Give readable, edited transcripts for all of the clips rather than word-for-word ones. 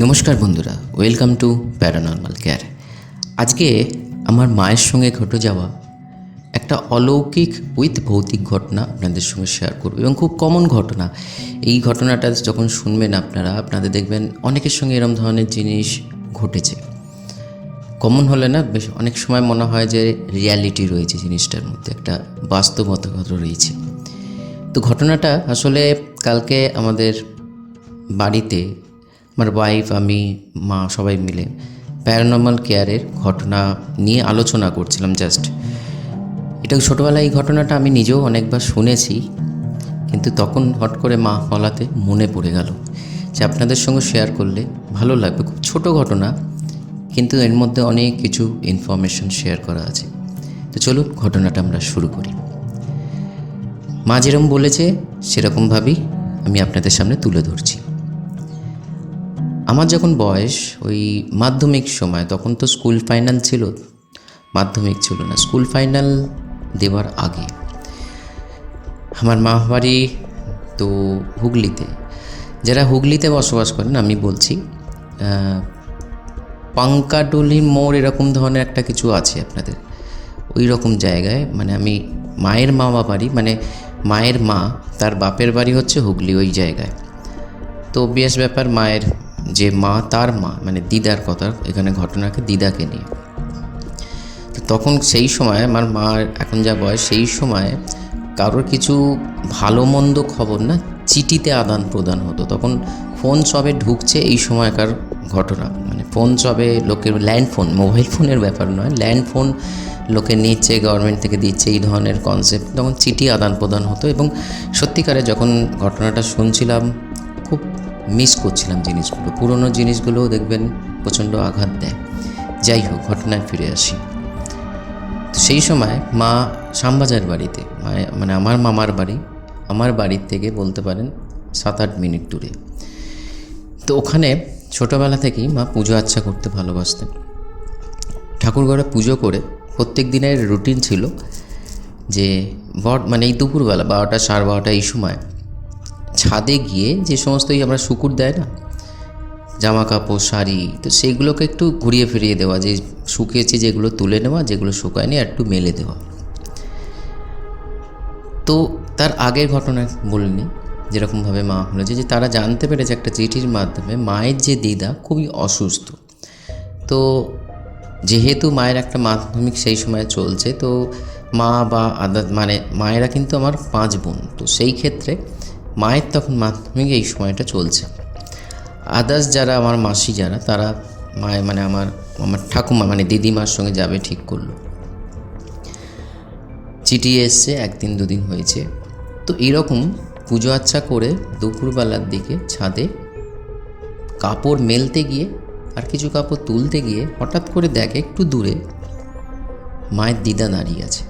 নমস্কার বন্ধুরা, welcome to paranormal care. আজকে আমার মায়ের সঙ্গে ঘটে যাওয়া একটা অলৌকিক উইথ ভৌতিক ঘটনা আপনাদের সঙ্গে শেয়ার করব এবং খুব কমন ঘটনা। এই ঘটনাটা যখন শুনবেন আপনাদের দেখবেন অনেকের সঙ্গে এরম ধরনের জিনিস ঘটেছে। কমন হলে না বেশ অনেক সময় মনে হয় যে রিয়ালিটি রয়েছে জিনিসটার মধ্যে, একটা বাস্তবতা রয়েছে। তো ঘটনাটা আসলে কালকে আমাদের বাড়িতে আমার ওয়াইফ, আমি, মা সবাই মিলে প্যারানর্মাল কেয়ারের ঘটনা নিয়ে আলোচনা করছিলাম। এটা ছোটোবেলায় এই ঘটনাটা আমি নিজেও অনেকবার শুনেছি, কিন্তু তখন হট করে মা বলাতে মনে পড়ে গেল যে আপনাদের সঙ্গে শেয়ার করলে ভালো লাগবে। খুব ছোটো ঘটনা, কিন্তু এর মধ্যে অনেক কিছু ইনফরমেশন শেয়ার করা আছে। তো চলুন ঘটনাটা আমরা শুরু করি। মা যেরকম বলেছে সেরকমভাবেই আমি আপনাদের সামনে তুলে ধরছি। আমার যখন বয়স ওই মাধ্যমিক সময়, তখন তো স্কুল ফাইনাল ছিল, মাধ্যমিক ছিল না, স্কুল ফাইনাল দেওয়ার আগে আমার মা বাড়ি তো হুগলিতে। যারা হুগলিতে বসবাস করেন আমি বলছি, পাঙ্কাডুলি মোড় এরকম ধরনের একটা কিছু আছে আপনাদের, ওই রকম জায়গায়। মানে আমি মায়ের মামা বাড়ি, মানে মায়ের মা তার বাপের বাড়ি হচ্ছে হুগলি, ওই জায়গায়। তো বেশ ব্যাপার, মায়ের যে মা তার মা মানে দিদার কথা, এখানে ঘটনাকে দিদাকে নিয়ে। তো তখন সেই সময় আমার মার এখন যা বয়স, সেই সময় কারোর কিছু ভালো মন্দ খবর না চিঠিতে আদান প্রদান হতো। তখন ফোন সবে ঢুকছে, এই সময়কার ঘটনা। মানে ফোন সবে লোকের, ল্যান্ড ফোন, মোবাইল ফোনের ব্যাপার নয়, ল্যান্ড ফোন লোকে নিচ্ছে, গভর্নমেন্ট থেকে দিচ্ছে, এই ধরনের কনসেপ্ট। তখন চিঠি আদান প্রদান হতো এবং সত্যিকারে যখন ঘটনাটা শুনছিলাম খুব মিস করছিলাম জিনিসগুলো। পুরনো জিনিসগুলোও দেখবেন প্রচণ্ড আঘাত দেয়। যাই হোক, ঘটনায় ফিরে আসি। তো সেই সময় মা শ্যামবাজার বাড়িতে, মানে আমার মামার বাড়ি, আমার বাড়ির থেকে বলতে পারেন 7-8 মিনিট দূরে। তো ওখানে ছোটোবেলা থেকেই মা পুজো আচ্ছা করতে ভালোবাসতেন। ঠাকুরঘরে পুজো করে প্রত্যেক দিনের রুটিন ছিল যে মানে এই দুপুরবেলা 12টা 12:30 এই সময় ছাদে গিয়ে যে সমস্ত আমরা শুকুর দেয় না, জামা কাপড়, শাড়ি, তো সেইগুলোকে একটু ঘুরিয়ে ফিরিয়ে দেওয়া, যে শুকিয়েছে যেগুলো তুলে নেওয়া, যেগুলো শুকায়নি একটু মেলে দেওয়া। তো তার আগের ঘটনা বলিনি, যেরকমভাবে মা বলেছে যে তারা জানতে পেরেছে একটা চিঠির মাধ্যমে মায়ের যে দিদা খুবই অসুস্থ। তো যেহেতু মায়ের একটা মাধ্যমিক সেই সময় চলছে, তো মা বা মানে মায়েরা কিন্তু আমার 5 বোন, তো সেই ক্ষেত্রে মায়ের তখন মাধ্যমিক এই সময়টা চলছে। আদার্স যারা আমার মাসি যারা, তারা মায়ের মানে আমার ঠাকুমা মানে দিদিমার সঙ্গে যাবে ঠিক করলো। চিঠি এসছে, 1 দিন 2 দিন হয়েছে। তো এরকম পুজো আচ্ছা করে দুপুরবেলার দিকে ছাদে কাপড় মেলতে গিয়ে আর কিছু কাপড় তুলতে গিয়ে হঠাৎ করে দেখে একটু দূরে মায়ের দিদা দাঁড়িয়ে আছে।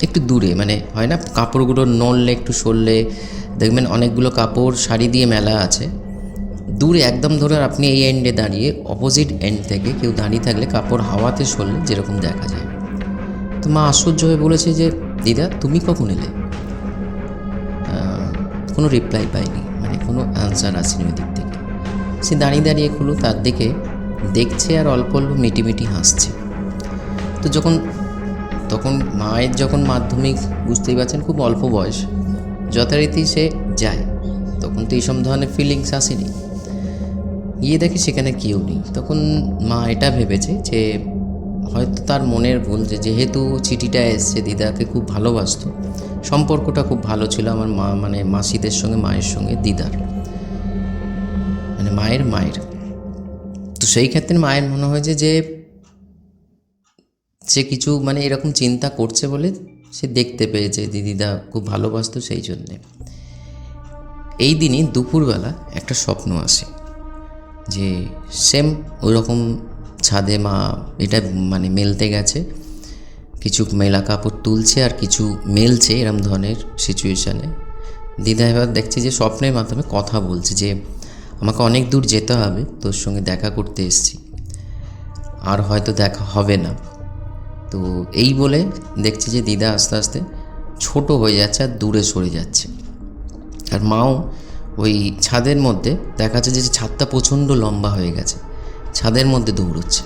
একটু দূরে, মানে হয় না কাপড়গুলো নড়লে একটু সরলে দেখবেন অনেকগুলো কাপড় শাড়ি দিয়ে মেলা আছে, দূরে একদম ধরে আপনি এই এন্ডে দাঁড়িয়ে, অপোজিট এন্ড থেকে কেউ দাঁড়িয়ে থাকলে কাপড় হাওয়াতে সরলে যেরকম দেখা যায়। তো মা আশ্চর্য হয়ে বলেছে যে দিদা তুমি কখন এলে? কোনো রিপ্লাই পাইনি, মানে কোনো অ্যান্সার আসেনি ওই দিক থেকে। সে দাঁড়িয়ে দাঁড়িয়ে খুলো, তার দিকে দেখছে আর অল্প অল্প মিটিমিটি হাসছে। তো তখন মায়ের যখন মাধ্যমিক, বুঝতেই পারছেন খুব অল্প বয়স, যথারীতি সে যায়। তখন তো এইসব ধরনের ফিলিংস আসেনি। গিয়ে দেখে সেখানে কেউ নেই। তখন মা এটা ভেবেছে যে হয়তো তার মনের ভুল, যে যেহেতু চিঠিটা এসছে, দিদাকে খুব ভালোবাসতো, সম্পর্কটা খুব ভালো ছিল আমার মা মানে মাসিদের সঙ্গে, মায়ের সঙ্গে দিদার, মানে মায়ের। তো সেই ক্ষেত্রে মায়ের মনে হয়েছে যে সে কিছু মানে এরকম চিন্তা করছে বলে সে দেখতে পেয়েছে দিদা খুব ভালোবাসতো, সেই জন্যে। এই দিনই দুপুরবেলা একটা স্বপ্ন আসে যে সেম ওই রকম ছাদে মা এটা মানে মেলতে গেছে, কিছু মেলা কাপড় তুলছে আর কিছু মেলছে, এরম ধরনের সিচুয়েশানে দিদা এবার দেখছি যে স্বপ্নের মাধ্যমে কথা বলছে যে আমাকে অনেক দূর যেতে হবে, তোর সঙ্গে দেখা করতে এসেছি, আর হয়তো দেখা হবে না। তো এই বলে দেখছি যে দিদা আস্তে আস্তে ছোট হয়ে যাচ্ছে আর দূরে সরে যাচ্ছে। আর মাও ওই ছাদের মধ্যে দেখা যাচ্ছে যে ছাদটা প্রচণ্ড লম্বা হয়ে গেছে, ছাদের মধ্যে দৌড়চ্ছে,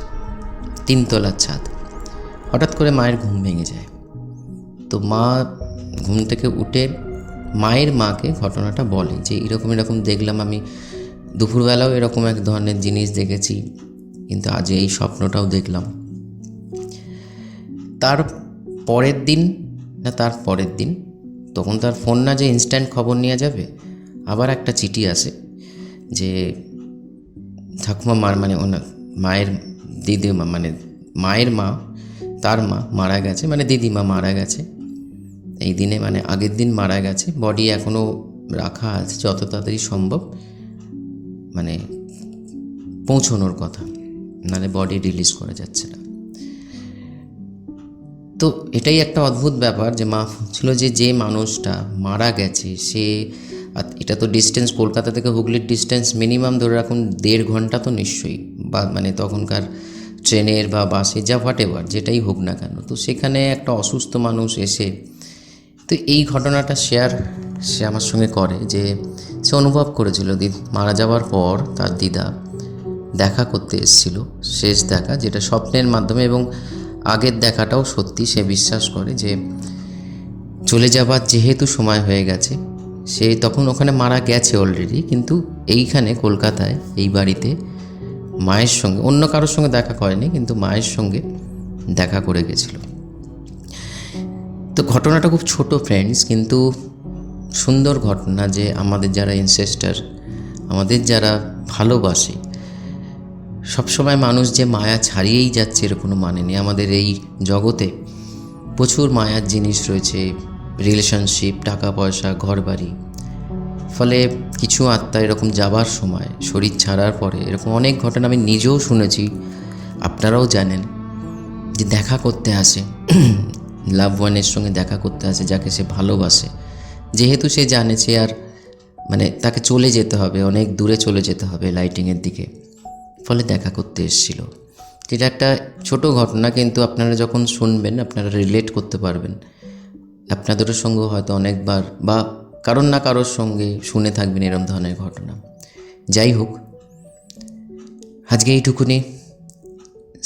3 তলার ছাদ। হঠাৎ করে মায়ের ঘুম ভেঙে যায়। তো মা ঘুম থেকে উঠে মায়ের মাকে ঘটনাটা বলে যে এরকম এরকম দেখলাম, আমি দুপুরবেলাও এরকম এক ধরনের জিনিস দেখেছি, কিন্তু আজ এই স্বপ্নটাও দেখলাম। তার পরের দিন তখন তার ফোন না যে ইনস্ট্যান্ট খবর নেওয়া যাবে, আবার একটা চিঠি আসে যে ঠাকুমা মানে ওনার মায়ের দিদিমা, মানে মায়ের মা, তার মা মারা গেছে, মানে দিদিমা মারা গেছে এই দিনে, মানে আগের দিন মারা গেছে। বডি এখনও রাখা আছে, যত তাড়াতাড়ি সম্ভব মানে পৌঁছানোর কথা, নাহলে বডি রিলিজ করা যাচ্ছে না। তো এটাই একটা অদ্ভুত ব্যাপার যে মা ছিল যে মানুষটা মারা গেছে সে, এটা তো ডিস্টেন্স কলকাতা থেকে হুগলির ডিস্টেন্স মিনিমাম ধরে রাখুন 1.5 ঘন্টা তো নিশ্চয়ই, বা মানে তখনকার ট্রেনের বা বাসে যা হোয়াটএভার যেটাই হোক না কেন, তো সেখানে একটা অসুস্থ মানুষ এসে, তো এই ঘটনাটা সে আমার সঙ্গে করে যে সে অনুভব করেছিল মারা যাওয়ার পর তার দিদা দেখা করতে এসেছিল, শেষ দেখা, যেটা স্বপ্নের মাধ্যমে, এবং আগের দেখাটাও সত্যি। সে বিশ্বাস করে যে চলে যাবার যেহেতু সময় হয়ে গেছে, সে তখন ওখানে মারা গেছে অলরেডি, কিন্তু এইখানে কলকাতায় এই বাড়িতে মায়ের সঙ্গে, অন্য কারোর সঙ্গে দেখা করেনি, কিন্তু মায়ের সঙ্গে দেখা করে গেছিল। তো ঘটনাটা খুব ছোট ফ্রেন্ডস, কিন্তু সুন্দর ঘটনা যে আমাদের যারা এনসেস্টার, আমাদের যারা ভালোবাসে, সবসময় মানুষ যে মায়া ছাড়িয়েই যাচ্ছে এর কোনো মানে নেই। আমাদের এই জগতে প্রচুর মায়ার জিনিস রয়েছে, রিলেশনশিপ, টাকা পয়সা, ঘরবাড়ি। ফলে কিছু আত্মা এরকম যাবার সময়, শরীর ছাড়ার পরে এরকম অনেক ঘটনা আমি নিজেও শুনেছি, আপনারাও জানেন, যে দেখা করতে আসে, লাভ ওয়ানের সঙ্গে দেখা করতে আসে যাকে সে ভালোবাসে, যেহেতু সে জানে সে আর মানে তাকে চলে যেতে হবে, অনেক দূরে চলে যেতে হবে লাইটিংয়ের দিকে, ফলে দেখা করতে এসেছিল। যেটা একটা ছোট ঘটনা, কিন্তু আপনারা যখন শুনবেন আপনারা রিলেট করতে পারবেন। আপনাদেরও সঙ্গে হয়তো অনেকবার বা কারোর না কারোর সঙ্গে শুনে থাকবেন এরম ধরনের ঘটনা। যাই হোক, আজকে এইটুকুনি।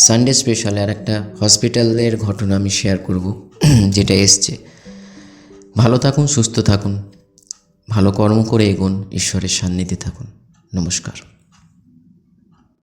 সানডে স্পেশালে আর একটা হসপিটালের ঘটনা আমি শেয়ার করব যেটা এসছে। ভালো থাকুন, সুস্থ থাকুন, ভালো কর্ম করে এগোন, ঈশ্বরের সান্নিধ্যে থাকুন। নমস্কার।